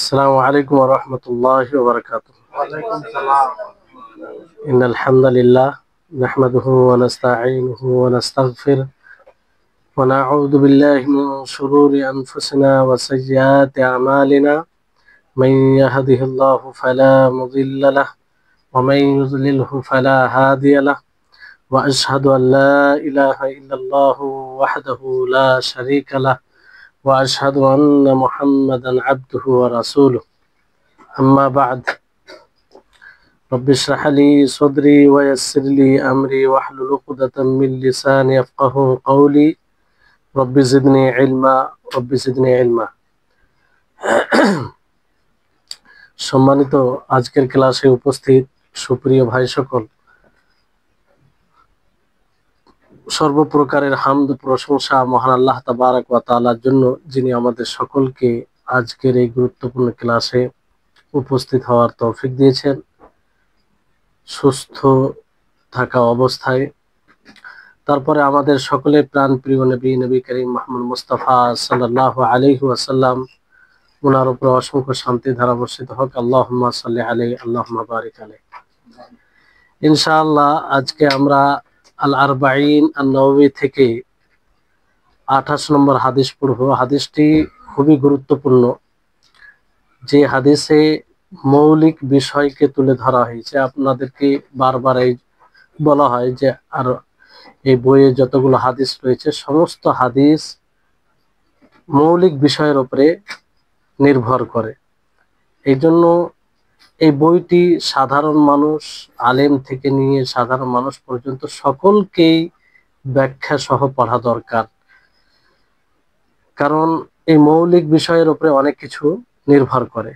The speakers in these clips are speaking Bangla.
السلام عليكم ورحمة الله وبركاته. وعليكم السلام. إن الحمد لله نحمده ونستعينه ونستغفره ونعوذ بالله من شرور أنفسنا وسيئات أعمالنا من يهده الله فلا مضل له ومن يضلله فلا هادي له وأشهد أن لا إله إلا الله وحده لا شريك له وأشهد أن محمدا عبده ورسوله أما بعد رب اشرح لي صدري ويسر لي أمري واحلل عقدة من لساني يفقهوا قولي رب زدني علما رب زدني علما সম্মানিত আজকের ক্লাসে উপস্থিত সুপ্রিয় ভাই সকল, সর্বপ্রকারের হামদ প্রশংসা মহান আল্লাহ তাবারক ওয়া তাআলার জন্য, যিনি আমাদের সকলকে আজকের এই গুরুত্বপূর্ণ ক্লাসে উপস্থিত হওয়ার তৌফিক দিয়েছেন সুস্থ থাকা অবস্থায়। তারপরে আমাদের সকলের প্রাণ প্রিয় নবী করিম মুহাম্মদ মুস্তাফা সাল্লাল্লাহু আলাইহি ওয়াসাল্লাম, ওনার উপর অসংখ্য শান্তি ধারা বর্ষিত হোক। আল্লাহুম্মা সাল্লি আলাইহি আল্লাহুম্মা বারিক আলাইহি। ইনশাআল্লাহ আজকে আমরা আল আরবাঈন আন-নওয়াবী থেকে 28 নম্বর হাদিস পড়ব। হাদিসটি খুবই গুরুত্বপূর্ণ, যে হাদিসে মৌলিক বিষয়কে তুলে ধরা হয়েছে। আপনাদেরকে বারবার এই বলা হয় যে আর এই বইয়ে যতগুলো হাদিস রয়েছে সমস্ত হাদিস মৌলিক বিষয়ের উপরে নির্ভর করে। এই জন্য এই বইটি সাধারণ মানুষ, আলেম থেকে নিয়ে সাধারণ মানুষ পর্যন্ত সকলকেই ব্যাখ্যা সহ পড়া দরকার, কারণ এই মৌলিক বিষয়ের উপরে অনেক কিছু নির্ভর করে।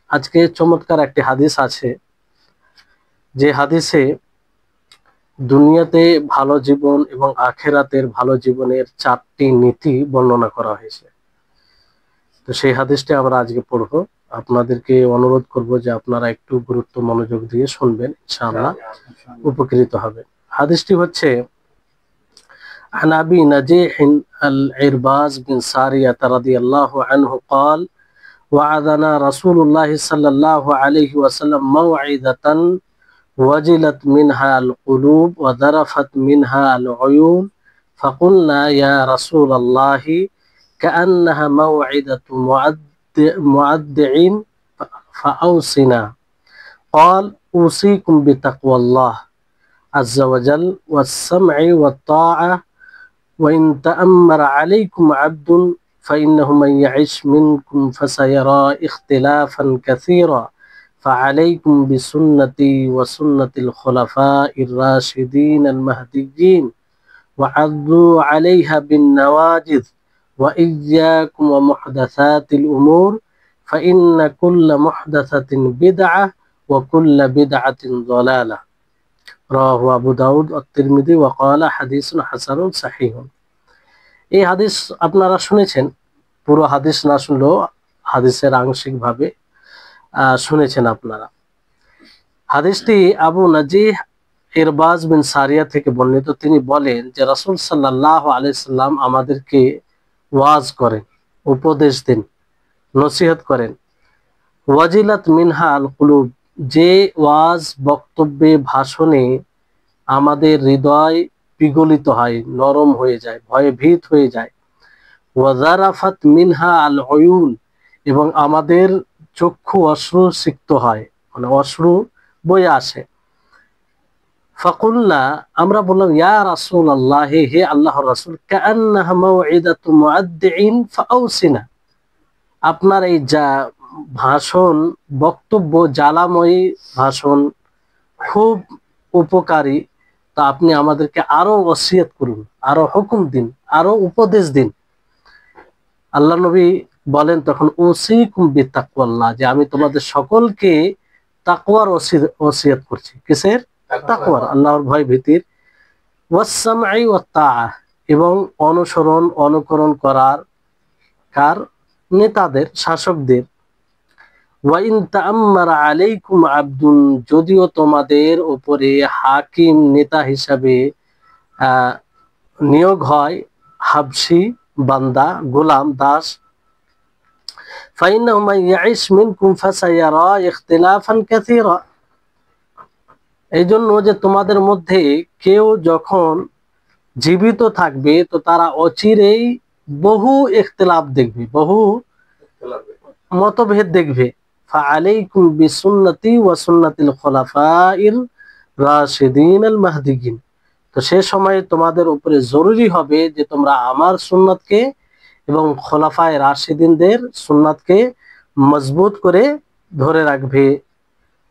আজকে চমৎকার একটি হাদিস আছে, যে হাদিসে দুনিয়াতে ভালো জীবন এবং আখেরাতের ভালো জীবনের 4টি নীতি বর্ণনা করা হয়েছে। তো সেই হাদিসটি আমরা আজকে পড়ব। আপনাদেরকে অনুরোধ করব যে আপনারা একটু গুরুত্ব মনোযোগ দিয়ে শুনবেন, ইনশাআল্লাহ উপকৃত হবেন। হাদিসটি হচ্ছে عن أبي نجيح العرباز بن سارية رضي الله عنه قال وعظنا رسول الله صلى الله عليه وسلم موعظة وجلت منها القلوب وذرفت منها العيون فقلنا يا رسول الله كأنها موعظة مودع فأوصنا قال أوصيكم بتقوى الله عز وجل والسمع والطاعة وإن تأمر عليكم عبد فإنه من يعش منكم فسيرى اختلافا كثيرا فعليكم بسنتي وسنة الخلفاء الراشدين المهديين وعضوا عليها بالنواجذ وإياكم ومحدثات الأمور فإن كل محدثة بدعة وكل بدعة ضلالة রাওয়াহু আবু দাউদ ও তিরমিজি ওয়া ক্বালা হাদিসুন হাসানুন সাহিহুন। এই হাদিস আপনারা শুনেছেন, পুরো হাদিস না শুনলেও হাদিসের আংশিকভাবে শুনেছেন আপনারা। হাদিসটি আবু নাজিহ ইরবাজ বিন সারিয়া থেকে বর্ণিত। তিনি বলেন যে রাসূল সাল্লাল্লাহু আলাইহি সাল্লাম আমাদেরকে ওয়াজ করেন, উপদেশ দেন, নসিহত করেন। ওয়াজিলাত মিনহা আল কুলুব, যে ওয়াজ বক্তব্যে ভাষণে আমাদের হৃদয় পিগলিত হয়, নরম হয়ে যায়, ভয়ে ভীত হয়ে যায়। ওয়াজারাফাত মিনহা আল উয়ুন, এবং আমাদের চক্ষু অশ্রু সিক্ত হয়, মানে অশ্রু বয়ে আসে। ফাকুলনা, আমরা বললাম ইয়া রাসূলুল্লাহ, হে আল্লাহর রাসূল, কাআন্নাহা মাউইদাতু মুআদ্দিন ফাআউসিনা, আপনার এই যা ভাষণ, বক্তব্য, জ্বালাময়ী ভাষণ খুব উপকারী, তা আপনি আমাদেরকে আরো ওসিয়ত করুন, আরো হুকুম দিন, আরো উপদেশ দিন। আল্লাহ নবী বলেন তখন উসিকুম বিতাকওয়াল্লাহ, যে আমি তোমাদের সকলকে তাকওয়ার ওসিয়ত করছি। কিসের? তাকওয়ার, আল্লাহর ভয় ভীতির। ওয়াসসামঈ ওয়াত তাআ, এবং অনুসরণ অনুকরণ করার, কার? নেতাদের, শাসকদের। ওয়াইন তাআম্মারা আলাইকুম আবদুন, যদিও তোমাদের উপরে হাকিম, নেতা হিসাবে নিয়োগ হয় হাবশি বান্দা, গোলাম, দাস, ফাইন্নাহু মান ইয়াইশ মিনকুম ফাসায়ারা ইখতিলাফান কাসীরা। এই জন্য যে তোমাদের মধ্যে কেউ যখন জীবিত থাকবে তো তারা অচিরেই বহু ইখতিলাফ দেখবে, বহু মতভেদ দেখবে। ফাআলাইকুম বিসুন্নতি ওয়া সুন্নাতিল খুলাফাইর রাশিদিন আল মাহদিয়িন। তো সে সময় তোমাদের উপরে জরুরি হবে যে তোমরা আমার সুন্নাতকে এবং খোলাফায়ে রাশিদিনদের সুন্নাতকে মজবুত করে ধরে রাখবে।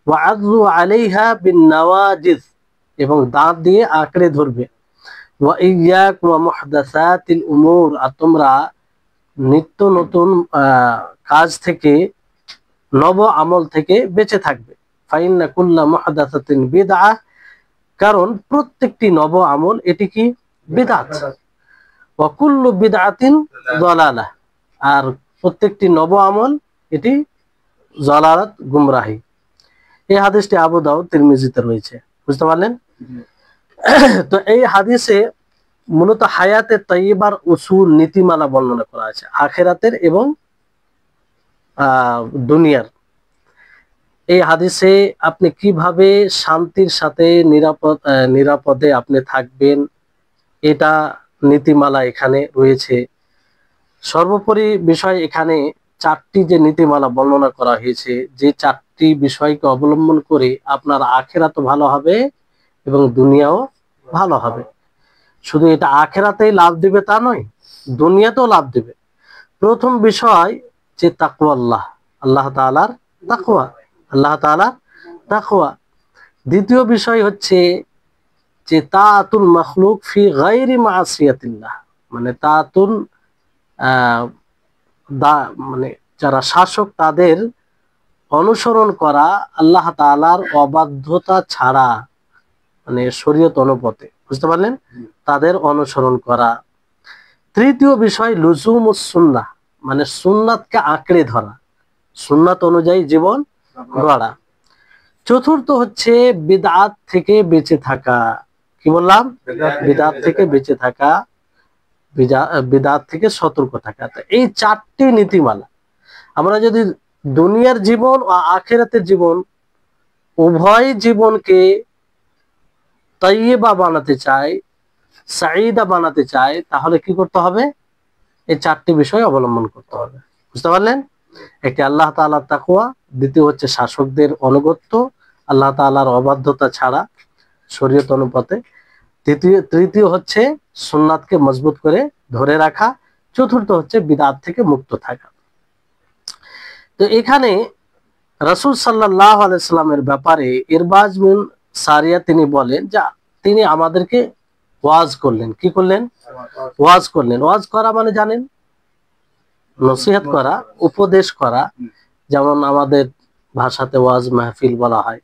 ওয়া আযু আলাইহা বিন নওয়াজিজ, এবং দাঁত দিয়ে আঁকড়ে ধরবে। ওয়া ইয়াকুম ওয়া মুহদাসাতিল উমুর, আর তোমরা নিত্য নতুন কাজ থেকে, নব আমল থেকে বেঁচে থাকবে। ফাইন্না কুল্লা মুহদাসাতিন বিদআহ, কারণ প্রত্যেকটি নব আমল এটি কি বিদআত। ওয়া কুল্লু বিদআতিন দালালাহ, আর প্রত্যেকটি নব আমল এটি জালালাত, গুমরাহি। এই হাদিসটি আবু দাউদ তিরমিজিতে রয়েছে, বুঝতে পারলেন? তো এই হাদিসে মূলত হায়াতে তাইয়্যিবার উসুল, নীতিমালা বর্ণনা করা আছে আখিরাতের এবং দুনিয়ার। এই হাদিসে আপনি কিভাবে শান্তির সাথে নিরাপদে আপনি থাকবেন, এটা নীতিমালা এখানে রয়েছে। সর্বোপরি বিষয় এখানে চারটি যে নীতিমালা বর্ণনা করা হয়েছে, যে চারটি বিষয়কে অবলম্বন করে আপনার আখিরাতও ভালো হবে এবং দুনিয়াও ভালো হবে। শুধু এটা আখিরাতেই লাভ দিবে তা নয়, দুনিয়াতেও লাভ দিবে। প্রথম বিষয় যে তাকওয়া, আল্লাহ তাআলার তাকওয়া, আল্লাহ তাআলার তাকওয়া। দ্বিতীয় বিষয় হচ্ছে যে তাআতুল মাখলুক ফি গায়রি মাসিয়াতিল্লাহ, মানে তাআতুল মানে যারা শাসক তাদের অনুসরণ করা আল্লাহ তাআলার অবাধ্যতা ছাড়া, মানে শরীয়ত অনুপথে, বুঝতে পারলেন, তাদের অনুসরণ করা। তৃতীয় বিষয় লুজুমুস সুন্নাহ, মানে সুন্নাতকে আঁকড়ে ধরা, সুন্নাত অনুযায়ী জীবন গড়া। চতুর্থ হচ্ছে বিদআত থেকে বেঁচে থাকা। কি বললাম? বিদআত থেকে বেঁচে থাকা, বিদআত থেকে সতর্ক থাকা। এই চারটি নীতিমালা আমরা যদি দুনিয়ার জীবন ও আখিরাতের জীবন উভয় জীবনকে তাইয়্যিবা বানাতে চাই, সাঈদা বানাতে চাই, তাহলে কি করতে হবে? এই চারটি বিষয় অবলম্বন করতে হবে, বুঝতে পারলেন? একটি আল্লাহ তাআলার তাকওয়া, দ্বিতীয় হচ্ছে শাসকদের আনুগত্য আল্লাহ তাআলার অবাধ্যতা ছাড়া শরীয়ত অনুপাতে, তৃতীয় হচ্ছে সুন্নাতকে মজবুত করে ধরে রাখা, চতুর্থ হচ্ছে বিদআত থেকে মুক্ত থাকা। তো এখানে রাসূল সাল্লাল্লাহু আলাইহি সাল্লামের ব্যাপারে ইরবাজ বিন সারিয়া তিনি বলেন যে তিনি আমাদেরকে ওয়াজ করলেন। কি করলেন? ওয়াজ করলেন। ওয়াজ করা মানে জানেন, নসিহত করা, উপদেশ করা, যেমন আমাদের ভাষাতে ওয়াজ মাহফিল বলা হয়,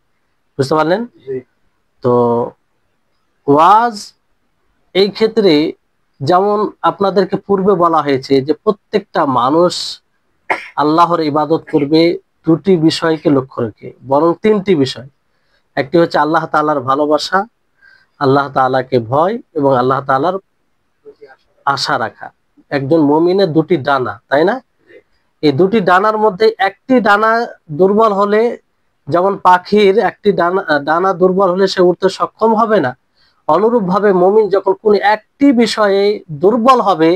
বুঝতে পারলেন? তো ওয়াজ এই ক্ষেত্রে যেমন আপনাদেরকে পূর্বে বলা হয়েছে যে প্রত্যেকটা মানুষ আল্লাহর ইবাদত করবে দুটি বিষয়কে লক্ষ্য রেখে, বরং তিনটি বিষয়। একটি হচ্ছে আল্লাহ তাআলার ভালোবাসা, আল্লাহ তাআলাকে ভয় এবং আল্লাহ তাআলার আশা রাখা। একজন মুমিনের দুটি ডানা, তাই না? এই দুটি ডানার মধ্যে একটি ডানা দুর্বল হলে, যেমন পাখির একটি ডানা দুর্বল হলে সে উড়তে সক্ষম হবে না, অনুরূপ ভাবে মুমিন যখন কোন একটি বিষয়ে দুর্বল হবে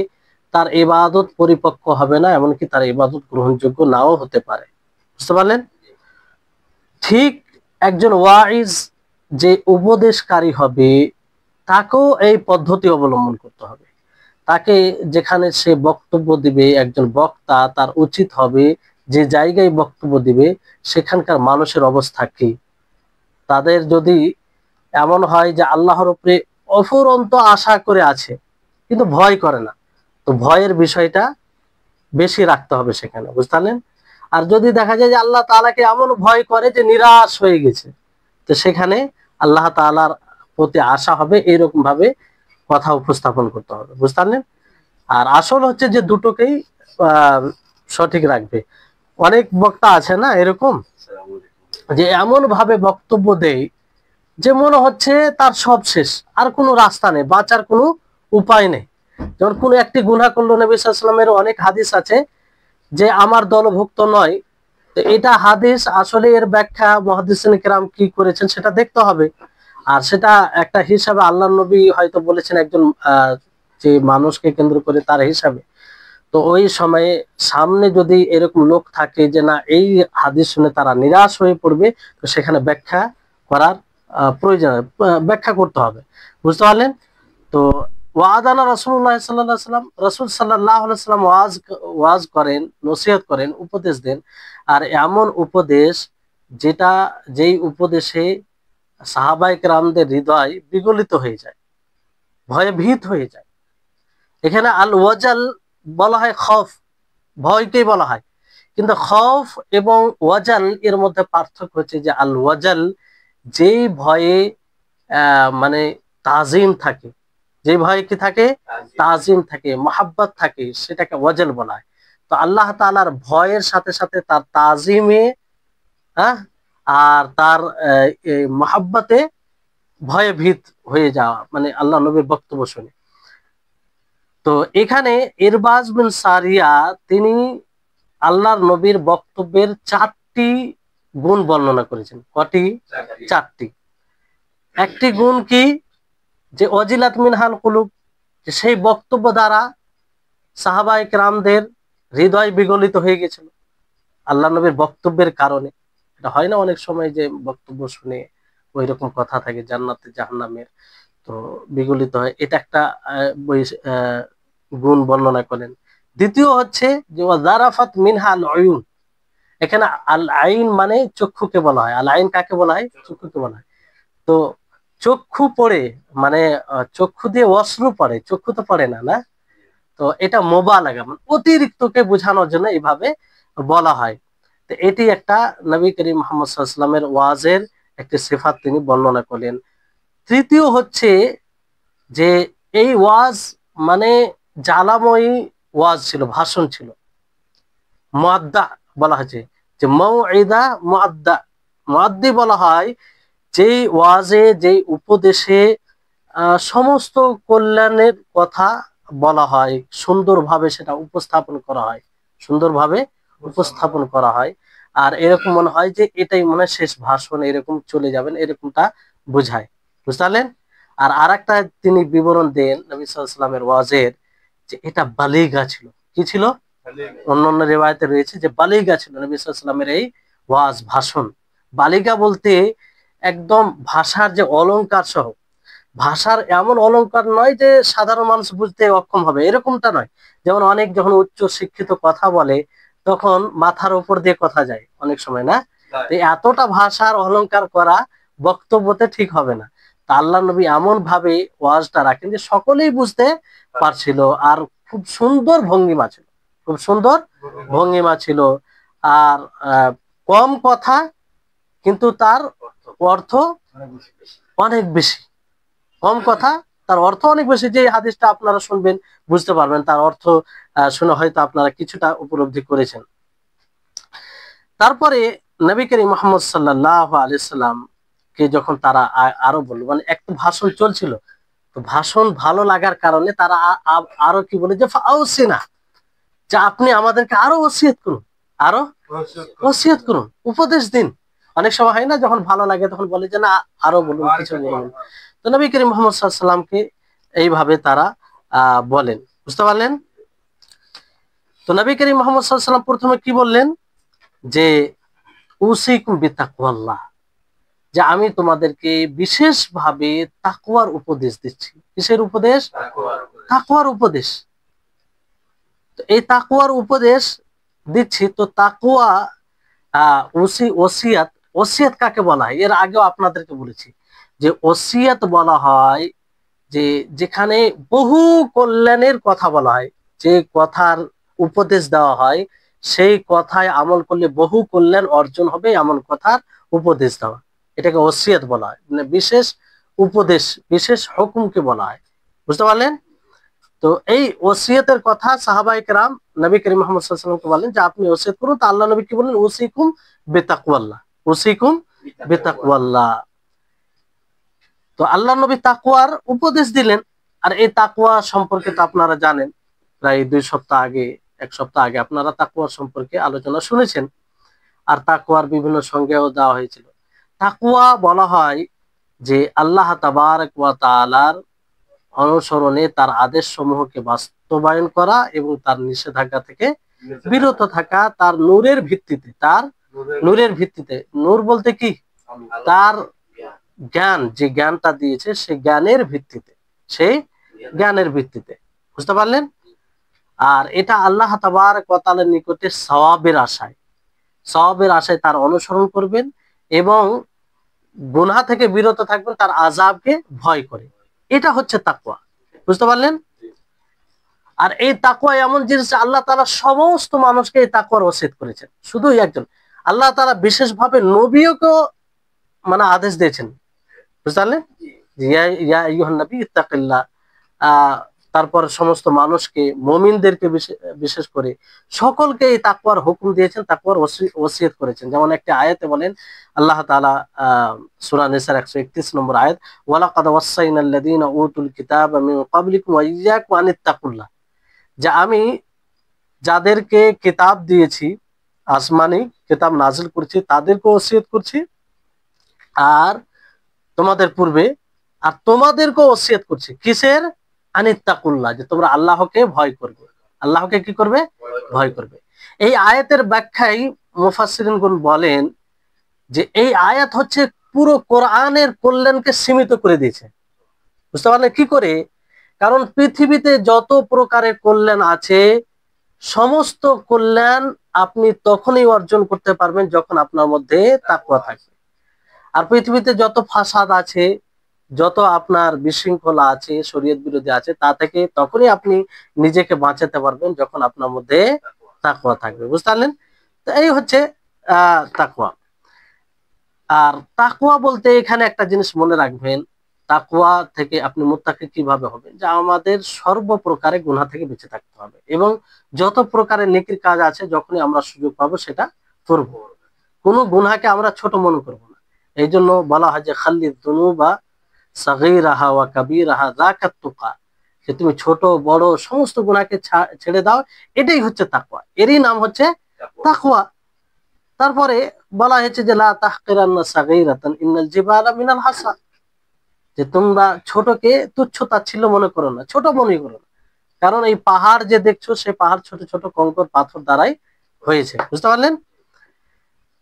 তার ইবাদত পরিপক্ক হবে না, এমনকি তার ইবাদত গ্রহণযোগ্য নাও হতে পারে, বুঝতে পারলেন? ঠিক একজন ওয়াইজ যে উপদেশকারী হবে তাকেও এই পদ্ধতি অবলম্বন করতে হবে। তাকে যেখানে সে বক্তব্য দিবে, একজন বক্তা, তার উচিত হবে যে জায়গায় বক্তব্য দিবে সেখানকার মানুষের অবস্থা কি। তাদের যদি এমন হয় যে আল্লাহর উপরে অফুরন্ত আশা করে আছে কিন্তু ভয় করে না, তো ভয়ের বিষয়টা বেশি রাখতে হবে সেখানে, বুঝতে পারলেন? আর যদি দেখা যায় যে আল্লাহ তাআলাকে এমন ভয় করে যে নিরাশ হয়ে গেছে, তো সেখানে আল্লাহ তাআলার প্রতি আশা হবে, এইরকম ভাবে কথা উপস্থাপন করতে হবে, বুঝতে পারলেন? আর আসল হচ্ছে যে দুটোকেই সঠিক রাখবে। অনেক বক্তা আছে না এরকম, যে এমন ভাবে বক্তব্য দেয় যে মনে হচ্ছে তার সব শেষ, আর কোনো রাস্তা নেই, বাঁচার কোনো উপায় নেই। যেমন কোনো একটি গুনাহ করলো, নবী সাল্লাল্লাহু আলাইহি ওয়াসাল্লামের অনেক হাদিস আছে যে আমার দলভুক্ত নয়। তো এটা হাদিস, আসলে এর ব্যাখ্যা মুহাদ্দিসিন কিরাম কি করেছেন সেটা দেখতে হবে। আর সেটা একটা হিসাবে আল্লাহ নবী হয়তো বলেছেন একজন যে মানুষকে কেন্দ্র করে তার হিসাবে। তো ওই সময়ে সামনে যদি এরকম লোক থাকে যে না এই হাদিস শুনে তারা নিরাশ হয়ে পড়বে, তো সেখানে ব্যাখ্যা করার প্রয়োজন, ব্যাখ্যা করতে হবে। বুঝতে পারলেন? তো ওয়াদানা রাসূলুল্লাহ সাল্লাল্লাহু আলাইহি সাল্লাম, রাসূল সাল্লাল্লাহু আলাইহি সাল্লাম ওয়াজ করেন, নসিহত করেন, উপদেশ দেন। আর এমন উপদেশ যেটা, যেই উপদেশে সাহাবায়ে কেরামদের হৃদয় বিগলিত হয়ে যায়, ভয়ে ভীত হয়ে যায়। এখানে আল ওয়াজাল বলা হয় খৌফ, ভয়কেই বলা হয়। কিন্তু খৌফ এবং ওয়াজাল এর মধ্যে পার্থক্য হচ্ছে যে আল ওয়াজাল যেই ভয়ে মানে তাজিম থাকে, যে ভয়ে কি থাকে, তাজিম থাকে, মহাব্বত থাকে, সেটাকে ওয়াজাল বলা হয়। তো আল্লাহ তাআলার ভয়ের সাথে সাথে তার তাজিমে, হ্যাঁ, আর তার মহাব্বতে ভয়ে ভীত হয়ে যাওয়া, মানে আল্লাহ নবীর বক্তব্য শুনে। তো এখানে ইরবাজ বিন সারিয়া তিনি আল্লাহর নবীর বক্তব্যের 4টি গুণ বর্ণনা করেছেন। কটি? 4টি। একটি গুণ কি, যে ওয়াজিলাত মিনহাল কুলুব, যে সেই বক্তব্য দ্বারা সাহাবায়ে কেরামদের হৃদয় বিগলিত হয়ে গেছিল আল্লাহ নবীর বক্তব্যের কারণে। এটা হয় না অনেক সময় যে বক্তব্য শুনে ওই রকম কথা থাকে জান্নাতে জাহান্নামের, তো বিগলিত হয়। এটা একটা গুণ বর্ণনা করেন। দ্বিতীয় হচ্ছে যে ওয়াজারাফাত মিনহাল উয়ুন, এখানে আল আইন মানে চক্ষুকে বলা হয়। আল আইন কাকে বলা হয়? চক্ষুকে বলা হয়। তো চক্ষু পড়ে, মানে চক্ষু দিয়ে অশ্রু পড়ে, চক্ষু তো পড়ে না, না? তো এটা মোবালাগা, মানে অতিরিক্তকে বোঝানোর জন্য এইভাবে বলা হয়। তো এটি একটা নবী করিম মুহাম্মদ সাল্লাল্লাহু আলাইহি ওয়াসাল্লামের ওয়াজের একটি সিফাত তিনি বর্ণনা করলেন। তৃতীয় হচ্ছে যে এই ওয়াজ মানে জ্বালাময়ী ওয়াজ ছিল, ভাষণ ছিল। মুআদ্দা বলা হয়েছে, যে মাউইদা মুআদ্দা, মুআদ্দি বলা হয় যেই ওয়াজে, যেই উপদেশে সমস্ত কল্যাণের কথা বলা হয়, সুন্দরভাবে সেটা উপস্থাপন করা হয়, সুন্দরভাবে উপস্থাপন করা হয়। আর এরকম মনে হয় যে এটাই মনে হয় শেষ ভাষণ, এরকম চলে যাবেন, এরকমটা বোঝায়। বুঝতে পারলেন? আর আরেকটা তিনি বিবরণ দেন নবী সাল্লাল্লাহু আলাইহি ওয়াসাল্লামের ওয়াজের, যে এটা বালিগা ছিল। কি ছিল? অন্য অন্য রিওয়ায়াতে রয়েছে যে বালিগা ছিল নবী সাল্লাল্লাহু আলাইহি ওয়াসাল্লামের এই ওয়াজ, ভাষণ। বালিগা বলতে একদম ভাষার যে অলংকার সহ, ভাষার এমন অলংকার নয় যে সাধারণ মানুষ বুঝতে অক্ষম হবে, এরকমটা নয়। যেমন অনেক যখন উচ্চ শিক্ষিত কথা বলে তখন মাথার উপর দিয়ে কথা যায় অনেক সময়, না? তো এতটা ভাষার অলংকার করা বক্তব্যতে ঠিক হবে না। তা আল্লাহ নবী এমন ভাবে ওয়াজটা রাখেন যে সকলেই বুঝতে পারছিল। আর খুব সুন্দর ভঙ্গিমা ছিল, খুব সুন্দর ভঙ্গিমা ছিল। আর কম কথা, কিন্তু তার অর্থ অনেক বেশি। কম কথা, তার অর্থ অনেক বেশি। যে হাদিসটা আপনারা শুনবেন বুঝতে পারবেন, তার অর্থ শুনে হয়তো আপনারা কিছুটা উপলব্ধি করেছেন। তারপরে নবী করিম মুহাম্মদ সাল্লাল্লাহু আলাইহি সাল্লাম কে যখন তারা আরো বলল, মানে একটা ভাষণ চলছিল, তো ভাষণ ভালো লাগার কারণে তারা আরো কি বলে, যে ফাউসিনা, যে আপনি আমাদেরকে আরো ওসিয়ত করুন, আরো ওসিয়ত করুন, উপদেশ দিন। অনেক সময় হয় না, যখন ভালো লাগে তখন বলে যে না আরো বলুন, কিছু বলুন। তো নবী করিম মুহাম্মদ সাল্লাল্লাহু আলাইহি সাল্লামকে এইভাবে তারা বলেন। বুঝতে পারলেন? তো নবী করিম মুহাম্মদ সাল্লাল্লাহু আলাইহি সাল্লাম প্রথমে কি বললেন, যে উসিকুম বিতাকওয়াল্লাহ, যে আমি তোমাদেরকে বিশেষভাবে তাকওয়ার উপদেশ দিচ্ছি। কিসের উপদেশ? তাকওয়ার উপদেশ। তো এই তাকওয়ার উপদেশ দিচ্ছি। তো তাকওয়া ওসিয়াত, ওসিয়াত কাকে বলা হয় এর আগেও আপনাদেরকে বলেছি, যে ওসিয়াত বলা হয় যে যেখানে বহু কল্যাণের কথা বলা হয়, যে কথার উপদেশ দেওয়া হয়, সেই কথায় আমল করলে বহু কল্যাণ অর্জন হবে, এমন কথার উপদেশ দেওয়া, এটাকে ওসিয়াত বলা হয়। মানে বিশেষ উপদেশ, বিশেষ হুকুমকে বলা হয়। বুঝতে পারলেন? তো এই ওসিয়তের কথা সাহাবায়ে কেরাম নবী করিম মুহাম্মদ সাল্লাল্লাহু আলাইহি ওয়াসাল্লাম বলেন যে আপনি ওসিয়ত করুন। তো আল্লাহ নবী কি বলেন? উসিকুম বিতাকওয়াল্লাহ, উসিকুম বিতাকওয়াল্লাহ। তো আল্লাহ নবী তাকওয়ার উপদেশ দিলেন। আর এই তাকওয়া সম্পর্কে তো আপনারা জানেন, প্রায় 2 সপ্তাহ আগে এক সপ্তাহ আগে আপনারা তাকওয়া সম্পর্কে আলোচনা শুনেছেন, আর তাকওয়ার বিভিন্ন সংজ্ঞাও দেওয়া হয়েছিল। তাকওয়া বলা হয় যে আল্লাহ তাবারক ওয়া তাআলার অনুসরণে তার আদেশ সমূহকে বাস্তবায়ন করা এবং তার নিষেধাজ্ঞা থেকে বিরত থাকা, তার নূরের ভিত্তিতে। তার নূরের ভিত্তিতে, নূর বলতে কি? তার জ্ঞান, যে জ্ঞানটা দিয়েছে সেই জ্ঞানের ভিত্তিতে, সেই জ্ঞানের ভিত্তিতে, বুঝতে পারলেন? আর এটা আল্লাহ তাবারক ওয়া তাআলার নিকটে সওয়াবের আশায়, সওয়াবের আশায় তার অনুসরণ করবেন এবং গুনাহ থেকে বিরত থাকবেন তার আযাবকে ভয় করে। এটা হচ্ছে তাকওয়া, বুঝতে পারলেন? আর এই তাকওয়া এমন জিনিস, আল্লাহ তাআলা সমস্ত মানুষকে এই তাকওয়ার ওসিয়ত করেছেন, শুধু একজন আল্লাহ তাআলা বিশেষভাবে নবীকে মানে আদেশ দিয়েছেন, বুঝতে পারলেন? ইয়া ইয়া আইয়ুহান নবী ইত্তাকিল্লাহ। তারপর সমস্ত মানুষকে, মুমিনদেরকে বিশেষ করে সকলকে এই তাকওয়ার হুকুম দিয়েছেন, তাকওয়ার ওসিয়ত করেছেন। যেমন একটা আয়াতে বলেন আল্লাহ তাআলা, সূরা নিসার 131 নম্বর আয়াত, ওয়ালাকাদ ওয়াসাইনাল লাযীনা উতুল কিতাবা মিন ক্বাবলিকুম ওয়া ইয়্যাকুম আনিত্তাকুল্লাহ, যে আমি যাদেরকে কিতাব দিয়েছি, আসমানি কিতাব নাজিল করছি, তাদেরকে ওসিয়ত করছি, আর তোমাদের পূর্বে, আর তোমাদেরকে ওসিয়ত করছি কিসের? আনিত্তাকুল্লাহ, যে তোমরা আল্লাহকে ভয় করবে। আল্লাহকে কি করবে? ভয় করবে। এই আয়াতের ব্যাখ্যায় মুফাসসিরিনগণ বলেন যে এই আয়াত হচ্ছে পুরো কোরআনের কল্যাণকে সীমিত করে দিয়েছে, বুঝতে পারলেন কি করে? কারণ পৃথিবীতে যত প্রকারের কল্যাণ আছে, সমস্ত কল্যাণ আপনি তখনই অর্জন করতে পারবেন যখন আপনার মধ্যে তাকওয়া থাকবে। আর পৃথিবীতে যত ফাসাদ আছে, যত আপনার বিশৃঙ্খলা আছে, শরীয়ত বিরোধী আছে, তা থেকে তখনই আপনি নিজেকে বাঁচাতে পারবেন যখন আপনার মধ্যে তাকওয়া থাকবে, বুঝতে পারলেন? তো এই হচ্ছে তাকওয়া। আর তাকওয়া বলতে এখানে একটা জিনিস মনে রাখবেন, তাকওয়া থেকে আপনি মুত্তাকি কিভাবে হবেন, যে আমাদের সর্বপ্রকারে গুনাহ থেকে বেঁচে থাকতে হবে এবং যত প্রকারের নেকির কাজ আছে যখনই আমরা সুযোগ পাবো সেটা করব। কোনো গুনাহকে আমরা ছোট মনে করব না। এই জন্য বলা হয় যে খাল্লিদ দুনুবা সাগীরাহা ওয়া কাবীরাহা যাকাত তুকা, যে তুমি ছোট বড় সমস্ত গুনাহকে ছেড়ে দাও, এটাই হচ্ছে তাকওয়া, এরই নাম হচ্ছে তাকওয়া। তারপরে বলা হয়েছে যে লা তাহকিরান্না সাগীরাতান ইন্নাল জিবালা মিনাল হাসা, যে তোমরা ছোটকে তুচ্ছ তাচ্ছিল্য মনে করো না, ছোট মনে করো না, কারণ এই পাহাড় যে দেখছো সে পাহাড় ছোট ছোট কঙ্কর পাথর দ্বারাই হয়েছে, বুঝতে পারলেন?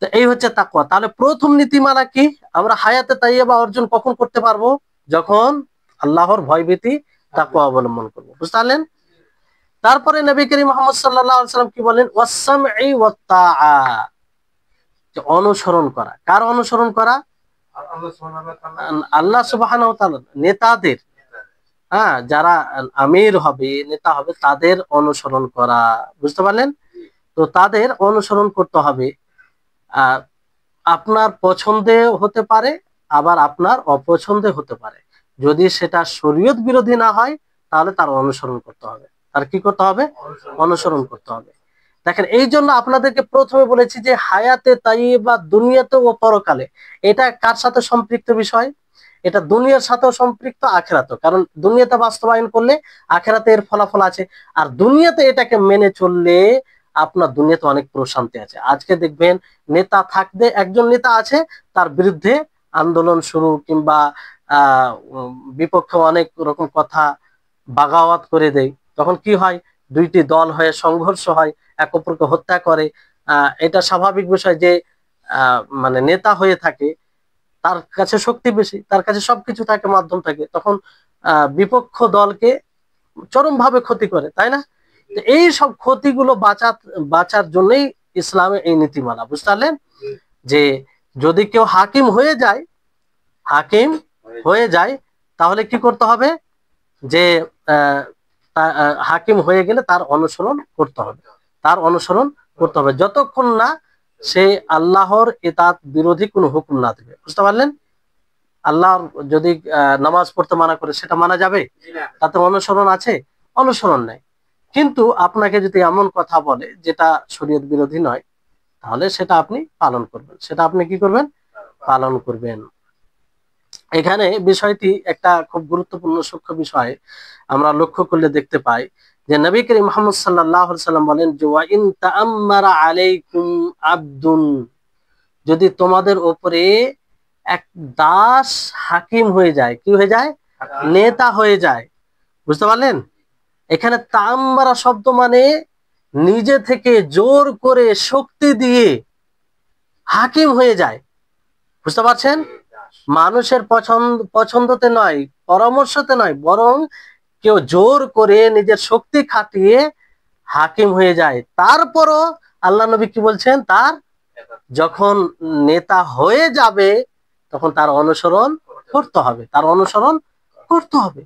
তো এই হচ্ছে তাকওয়া। তাহলে প্রথম নীতিমালা কি? আমরা হায়াতে তাইয়্যিবা অর্জন কখন করতে পারবো? যখন আল্লাহর ভয়ভীতি, তাকওয়া অবলম্বন করবো, বুঝতে পারলেন? তারপরে নবী করিম মুহাম্মদ সাল্লাল্লাহু আলাইহি ওয়াসাল্লাম কি বলেন? ওয়াসসামঈ ওয়াত তাআ, যে অনুসরণ করা। কার অনুসরণ করা? আল্লাহ সুবহানাহু ওয়া তাআলা নেতাদের, হ্যাঁ, যারা আমির হবে, নেতা হবে, তাদের অনুসরণ করা, বুঝতে পারলেন? তো তাদের অনুসরণ করতে হবে। আহ আপনার পছন্দে হতে পারে, আবার আপনার অপছন্দে হতে পারে। যদি সেটা শরীয়ত বিরোধী না হয় তাহলে তার অনুসরণ করতে হবে। তার কি করতে হবে? অনুসরণ করতে হবে। দেখেন, এই জন্য আপনাদেরকে প্রথমে বলেছি যে হায়াতে তাইয়্যিবা দুনিয়াতে ও পরকালে, এটা কার সাথে সম্পৃক্ত বিষয়? এটা দুনিয়ার সাথেও সম্পৃক্ত, আখিরাতেও। কারণ দুনিয়াতে বাস্তবায়ন করলে আখিরাতে এর ফলাফল আছে, আর দুনিয়াতে এটাকে মেনে চললে আপনার দুনিয়াতে অনেক প্রশান্তি আছে। আজকে দেখবেন নেতা থাকতে, একজন নেতা আছে, তার বিরুদ্ধে আন্দোলন শুরু কিংবা বিপক্ষে অনেক রকম কথা বাগাওয়াত করে দেয়, তখন কি হয়? দুইটি দল হয়ে সংঘর্ষ হয়, এক অপরকে হত্যা করে। এটা স্বাভাবিক বিষয় যে মানে নেতা হয়ে থাকে, তার কাছে শক্তি বেশি, তার কাছে সবকিছু থাকে, মাধ্যম থাকে, তখন বিপক্ষ দলকে চরমভাবে ক্ষতি করে, তাই না? এই সব ক্ষতিগুলো বাঁচার জন্যই ইসলামে এই নীতিমালা, বুঝতে পারলেন? যে যদি কেউ হাকিম হয়ে যায়, হাকিম হয়ে যায়, তাহলে কি করতে হবে? যে হাকিম হয়ে গেলে তার অনুসরণ করতে হবে, তার অনুসরণ করতে হবে যতক্ষণ না সে আল্লাহর ইতাত বিরোধী কোনো হুকুম না দেবে, বুঝতে পারলেন? আল্লাহর যদি নামাজ পড়তে মানা করে সেটা মানা যাবে? তাতে অনুসরণ আছে? অনুসরণ নেই। কিন্তু আপনাকে যদি এমন কথা বলে যেটা শরীয়ত বিরোধী নয়, তাহলে সেটা আপনি পালন করবেন, সেটা আপনি কি করবেন? পালন করবেন। এখানে বিষয়টি একটা খুব গুরুত্বপূর্ণ সূক্ষ্ম বিষয় আমরা লক্ষ্য করলে দেখতে পাই যে নবী করিম মুহাম্মদ সাল্লাল্লাহু আলাইহি সাল্লাম বলেন যে ওয়া ইন তাআম্মারা আলাইকুম আবদুন, যদি তোমাদের উপরে এক দাস হাকিম হয়ে যায়, কি হয়ে যায়, নেতা হয়ে যায়। বুঝতে পারলেন? এখানে তাআম্মারা শব্দ মানে নিজে থেকে জোর করে শক্তি দিয়ে হাকিম হয়ে যায়। বুঝতে পারছেন? মানুষের পছন্দতে নয়, পরামর্শতে নয়, বরং কেউ জোর করে নিজের শক্তি খাটিয়ে হাকিম হয়ে যায়। তারপরও আল্লাহ নবী কি বলছেন, তার যখন নেতা হয়ে যাবে তখন তার অনুসরণ করতে হবে, তার অনুসরণ করতে হবে।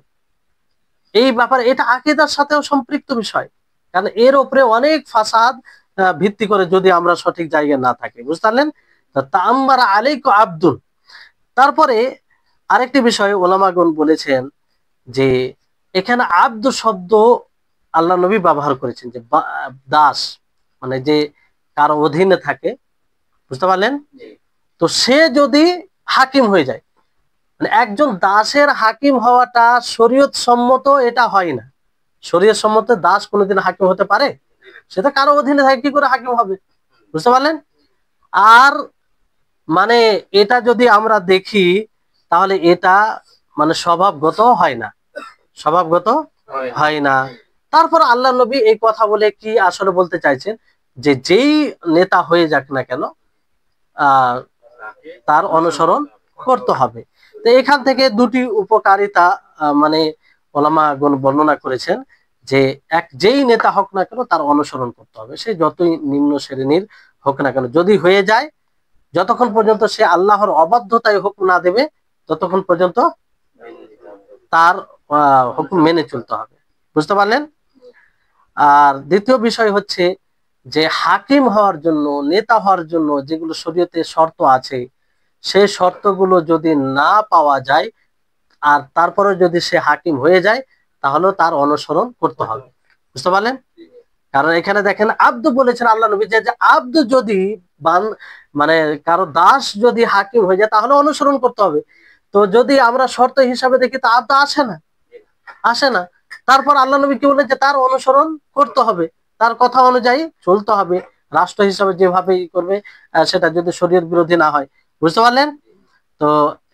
এই ব্যাপারে এটা আকীদার সাথেও সম্পৃক্ত বিষয়, কারণ এর উপরে অনেক ফাসাদ ভিত্তি করে যদি আমরা সঠিক জায়গায় না থাকি। বুঝতে পারলেন? তাআম্মারা আলাইকুম আবদুন। তারপরে আরেকটি বিষয় ওলামাগণ বলেছেন যে এখানে আব্দ শব্দ আল্লাহ নবী ব্যবহার করেছেন, যে দাস মানে যে কারো অধীনে থাকে। বুঝতে পারলেন? তো সে যদি হাকিম হয়ে যায়, মানে একজন দাসের হাকিম হওয়াটা শরীয়ত সম্মত, এটা হয় না। শরীয়ত সম্মত দাস কোনোদিন হাকিম হতে পারে? সেটা কারো অধীনে থাকে, কি করে হাকিম হবে? বুঝতে পারলেন? আর মানে এটা যদি আমরা দেখি তাহলে এটা মানে স্বভাবগত হয় না, স্বভাবগত হয় না। তারপর আল্লাহ নবী এই কথা বলে কি আসলে বলতে চাইছেন, যে যেই নেতা হয়ে যাক না কেন তার অনুসরণ করতে হবে। তো এখান থেকে দুটি উপকারিতা মানে ওলামাগণ বর্ণনা করেছেন, যে যেই নেতা হোক না কেন তার অনুসরণ করতে হবে, সে যতই নিম্ন শ্রেণীর হোক না কেন, যদি হয়ে যায়, যতক্ষণ পর্যন্ত সে আল্লাহর অবাধ্যতায় হুকুম না দেবে ততক্ষণ পর্যন্ত তার হুকুম মেনে চলতে হবে। বুঝতে পারলেন? আর দ্বিতীয় বিষয় হচ্ছে যে হাকিম হওয়ার জন্য, নেতা হওয়ার জন্য যেগুলো শরীয়তে শর্ত আছে, সেই শর্তগুলো যদি না পাওয়া যায় আর তারপরে যদি সে হাকিম হয়ে যায় তাহলে তার অনুসরণ করতে হবে। বুঝতে পারলেন? কারণ এখানে দেখেন আব্দু বলেছেন আল্লাহ নবী, যে আব্দু যদি মানে কারো দাস যদি হাকিম হয়ে যায় তাহলে অনুসরণ করতে হবে। তো যদি আমরা শর্ত হিসাবে দেখি তো আব্দু আসে না, আসে না। তারপর আল্লাহ নবী কি বলেন, যে তার অনুসরণ করতে হবে, তার কথা অনুযায়ী চলতে হবে, রাষ্ট্র হিসাবে যেভাবে করবে সেটা যদি শরীয়ত বিরোধী না হয়। বুঝতে পারলেন? তো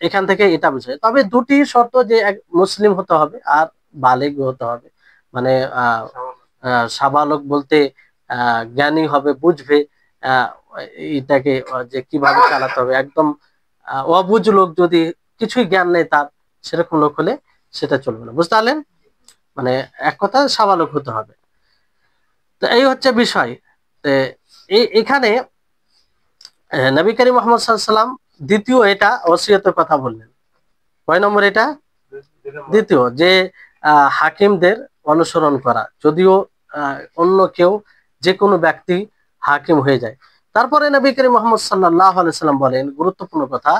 এখান থেকে এটা বিষয়। তবে দুটি শর্ত, যে এক মুসলিম হতে হবে আর বালেগ হতে হবে, মানে সাবালক বলতে জ্ঞানী হবে, বুঝবে এটাকে যে কিভাবে চালাতে হবে। একদম অবুঝ লোক, যদি কিছুই জ্ঞান নেই তার, সেরকম লোক হলে সেটা চলবে না। বুঝতে পারলেন? মানে এক কথা সাবালক হতে হবে। তো এই হচ্ছে বিষয়। এখানে নবী করিম মুহাম্মদ সাল্লাল্লাহু আলাইহি ওয়াসাল্লাম দ্বিতীয় এটা ওসিয়তের কথা বললেন। কয় নম্বর এটা? দ্বিতীয়, যে হাকিমদের অনুসরণ করা, যদিও অন্য কেউ, যে কোনো ব্যক্তি হাকিম হয়ে যায়। তারপরে নবী করিম মুহাম্মদ সাল্লাল্লাহু আলাইহি ওয়াসাল্লাম বলেন গুরুত্বপূর্ণ কথা,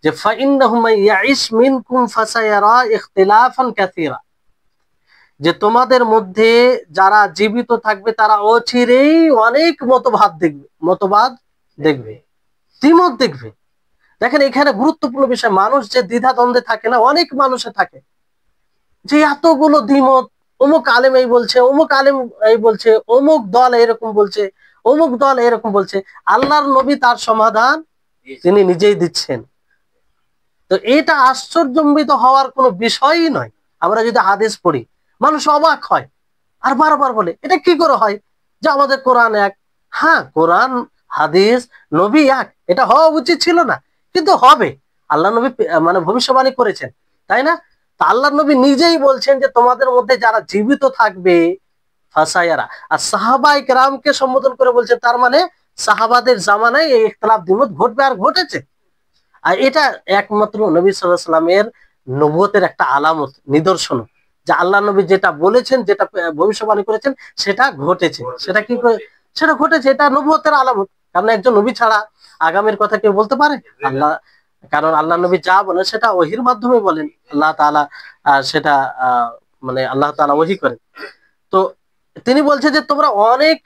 যে ফাইন্নাহু মান ইয়াইশ মিনকুম ফাসায়ারা ইখতিলাফান কাসীরা, যে তোমাদের মধ্যে যারা জীবিত থাকবে তারা অচিরেই অনেক মতবাদ দেখবে, দ্বিমত দেখবে। দেখেন এখানে গুরুত্বপূর্ণ বিষয়, মানুষ যে দ্বিধা দ্বন্দ্বে থাকে না, অনেক মানুষে থাকে, যে এতগুলো দ্বিমত, অমুক আলেম এই বলছে, অমুক আলেম এই বলছে, অমুক দল এরকম বলছে, অমুক দল এরকম বলছে। আল্লাহর নবী তার সমাধান তিনি নিজেই দিচ্ছেন। তো এটা আশ্চর্যজনক হওয়ার কোনো বিষয়ই নয়। আমরা যদি হাদিস পড়ি মানুষ অবাক হয় আর বারবার বলে এটা কি করে হয়, যে আমাদের কোরআন এক। হ্যাঁ, কোরআন হাদিস নবী এক, এটা হওয়া উচিত ছিল না, কিন্তু হবে। আল্লাহ নবী মানে ভবিষ্যবাণী করেছেন, তাই না? তা আল্লাহ নবী নিজেই বলছেন যে তোমাদের মধ্যে যারা জীবিত থাকবে ফাসায়ারা, আর সাহাবায়ে কেরামকে সম্বোধন করে বলছেন, তার মানে সাহাবাদের জামানায় এই ইখতিলাফ দ্বিমত ঘটবে আর ঘটেছে। আর এটা একমাত্র নবী সাল্লাল্লাহু আলাইহি ওয়াসাল্লামের নবুয়তের একটা আলামত, নিদর্শন, যে আল্লাহ নবী যেটা বলেছেন, যেটা ভবিষ্যবাণী করেছেন সেটা ঘটেছে। সেটা কি সেটা ঘটেছে, এটা নবুয়তের আলামত। কারণ একজন নবী ছাড়া আগামীর কথা কেউ বলতে পারে? আল্লাহ, কারণ আল্লাহ নবী যা বলেন সেটা ওহীর মাধ্যমে বলেন, আল্লাহ তাআলা সেটা মানে আল্লাহ তাআলা ওহী করেন। তো তিনি বলছে যে তোমরা অনেক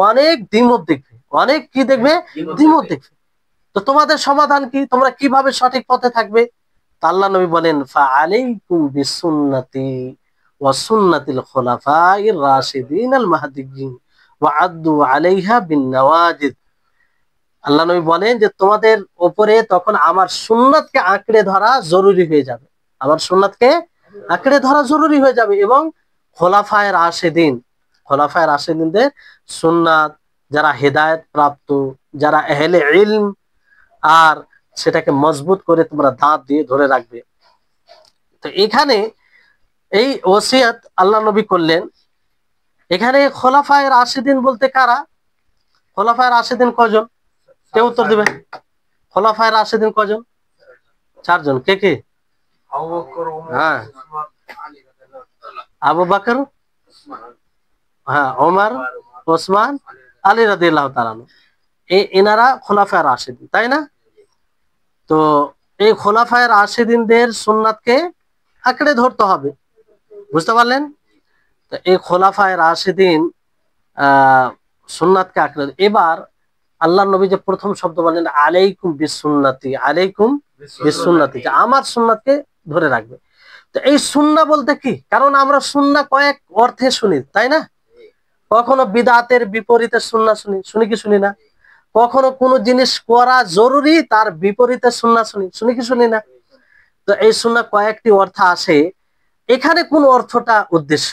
অনেক দ্বিমত দেখবে, অনেক কি দেখবে? দ্বিমত দেখবে। তো তোমাদের সমাধান কি? তোমরা কিভাবে সঠিক পথে থাকবে? আল্লাহ নবী বলেন, ফাআলাইকুম বিসুন্নতি ওয়া সুন্নাতিল খুলাফাইর রাশিদিন আল মাহদিয়্যিন ওয়া আদ্দু আলাইহা বিন নওয়াজিদ। আল্লাহ নবী বলেন যে তোমাদের উপরে তখন আমার সুন্নাতকে আঁকড়ে ধরা জরুরি হয়ে যাবে, আমার সুন্নাতকে আঁকড়ে ধরা জরুরি হয়ে যাবে, এবং খোলাফায়ে রাশিদিন, খোলাফায়ে রাশিদিনদের সুন্নাত, যারা হেদায়েত প্রাপ্ত, যারা আহলে ইলম, আর সেটাকে মজবুত করে তোমরা দাঁত দিয়ে ধরে রাখবে। তো এখানে এই ওসিয়ত আল্লাহ নবী করলেন। এখানে খোলাফায়ে রাশিদিন বলতে কারা? খোলাফায়ে রাশিদিন কজন? কেউ উত্তর দিবেন? খোলাফায়ে রাশিদিন কজন? চারজন। কে কে? হ্যাঁ, আবু বকর, হ্যাঁ, ওমর, ওসমান, আলী রাদিয়াল্লাহু তাআলা আনহু, এনারা খোলাফায়ে রাশিদিন, তাই না? তো এই খোলাফায়ে রাশিদিনদের সুন্নাতকে আঁকড়ে ধরতে হবে, বুঝতে পারলেন? তো এই খোলাফায়ে রাশিদিন সুন্নাতকে আঁকড়ে, এবার আল্লাহ নবী যে প্রথম শব্দ বললেন আলাইকুম বিসুন্নতি, আলাইকুম বিসুন্নতি, যে আমার সুন্নাতকে ধরে রাখবে। তো এই সুন্নাহ বলতে কি? কারণ আমরা সুন্নাহ কয়েক অর্থে শুনি, তাই না? কখনো বিদআতের বিপরীতে সুন্নাহ শুনি, শুনি কি শুনি না? কখনো কোনো জিনিস করা জরুরি, তার বিপরীতে সুন্নাহ শুনি, শুনি কি শুনি না? তো এই সুন্নাহ কয়েকটি অর্থ আসে। এখানে কোন অর্থটা উদ্দেশ্য?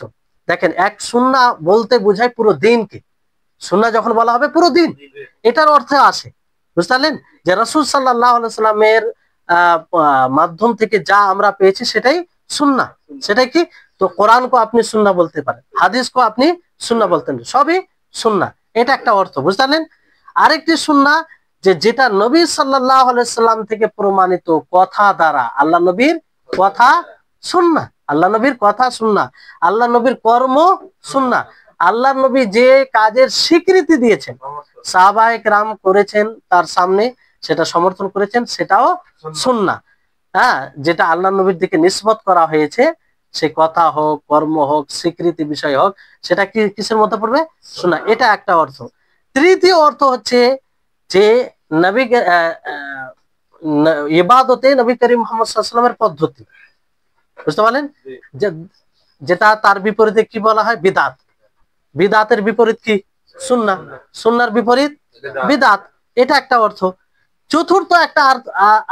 দেখেন, এক সুন্নাহ বলতে বোঝায় পুরো দিনকে। সুন্নাহ যখন বলা হবে পুরো দিন, এটার অর্থে আসে, বুঝতে পারলেন? যে রাসূল সাল্লাল্লাহু আলাইহি সাল্লামের মাধ্যম থেকে যা আমরা পেয়েছি সেটাই সুন্নাহ। সেটাই কি? তো কোরআনকে আপনি সুন্নাহ বলতে পারেন, হাদিসকে আপনি সুন্নাহ বলতেন, সবই সুন্নাহ। এটা একটা অর্থ, বুঝতে পারলেন? আরেকটি সুন্নাহ যে যেটা নবী সাল্লাল্লাহু আলাইহি সাল্লাম থেকে প্রমাণিত কথা দ্বারা, আল্লাহ নবীর কথা সুন্নাহ, আল্লাহ নবীর কথা সুন্নাহ, আল্লাহ নবীর কর্ম সুন্নাহ। আল্লাহ নবী যে কাজের স্বীকৃতি দিয়েছেন, সাহাবায়ে কেরাম করেছেন তার সামনে, সেটা সমর্থন করেছেন, সেটাও সুন্নাহ। হ্যাঁ, যেটা আল্লাহ নবীর দিকে নিসবত করা হয়েছে, সে কথা হোক, কর্ম হোক, স্বীকৃতি বিষয় হোক, সেটা কি কিসের মধ্যে পড়বে? সুন্নাহ। এটা একটা অর্থ। তৃতীয় অর্থ হচ্ছে যে নবী ইবাদতে নবী করিম মুহাম্মদ সাল্লাল্লাহু আলাইহি ওয়াসাল্লামের পদ্ধতি, বুঝতে পারলেন? যেটা তার বিপরীতে কি বলা হয়? বিদআত। বিদআতের বিপরীত কি? সুন্নাহ। সুন্নাহর বিপরীত বিদআত। এটা একটা অর্থ। চতুর্থ একটা